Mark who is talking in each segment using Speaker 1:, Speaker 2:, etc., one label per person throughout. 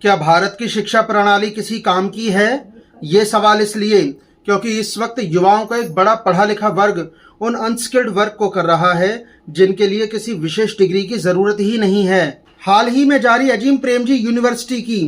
Speaker 1: क्या भारत की शिक्षा प्रणाली किसी काम की है? ये सवाल इसलिए क्योंकि इस वक्त युवाओं का एक बड़ा पढ़ा लिखा वर्ग उन अनस्किल्ड वर्क को कर रहा है जिनके लिए किसी विशेष डिग्री की जरूरत ही नहीं है। हाल ही में जारी अजीम प्रेमजी यूनिवर्सिटी की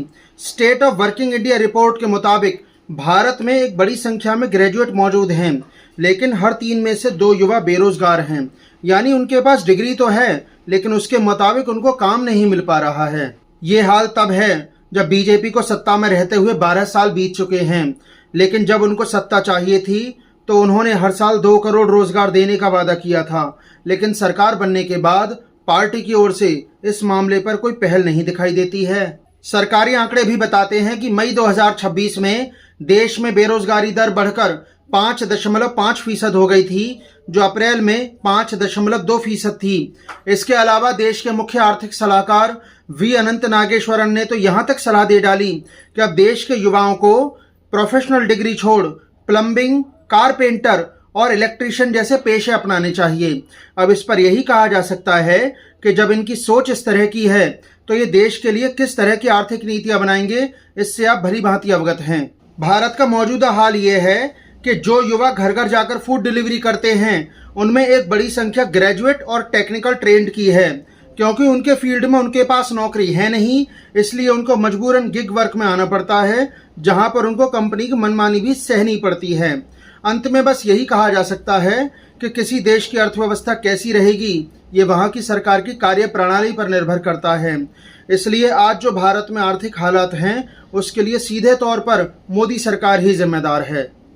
Speaker 1: state of working India report के मुताबिक भारत में एक बड़ी संख्या में ग्रेजुएट मौजूद हैं, लेकिन हर 3 में से 2 युवा बेरोजगार हैं। यानी उनके पास डिग्री तो है, लेकिन उसके मुताबिक उनको काम नहीं मिल पा रहा है। ये हाल तब है जब बीजेपी को सत्ता में रहते हुए 12 साल बीत चुके हैं, लेकिन जब उनको सत्ता चाहिए थी तो उन्होंने हर साल 2 करोड़ रोजगार देने का वादा किया था, लेकिन सरकार बनने के बाद पार्टी की ओर से इस मामले पर कोई पहल नहीं दिखाई देती है। सरकारी आंकड़े भी बताते हैं कि मई 2026 में देश में बेरोजगारी दर बढ़कर 5.5% हो गई थी, जो अप्रैल में 5.2% थी। इसके अलावा देश के मुख्य आर्थिक सलाहकार वी अनंत नागेश्वरन ने तो यहाँ तक सलाह दे डाली कि अब देश के युवाओं को प्रोफेशनल डिग्री छोड़ प्लम्बिंग, कारपेंटर और इलेक्ट्रीशियन जैसे पेशे अपनाने चाहिए। अब इस पर यही कहा जा सकता है कि जब इनकी सोच इस तरह की है तो ये देश के लिए किस तरह की आर्थिक नीतियां बनाएंगे, इससे आप भली भांति अवगत हैं। भारत का मौजूदा हाल ये है कि जो युवा घर घर जाकर फूड डिलीवरी करते हैं उनमें एक बड़ी संख्या ग्रेजुएट और टेक्निकल ट्रेंड की है। क्योंकि उनके फील्ड में उनके पास नौकरी है नहीं, इसलिए उनको मजबूरन गिग वर्क में आना पड़ता है, जहां पर उनको कंपनी की मनमानी भी सहनी पड़ती है। अंत में बस यही कहा जा सकता है कि किसी देश की अर्थव्यवस्था कैसी रहेगी ये वहां की सरकार की कार्य प्रणाली पर निर्भर करता है। इसलिए आज जो भारत में आर्थिक हालात हैं उसके लिए सीधे तौर पर मोदी सरकार ही जिम्मेदार है।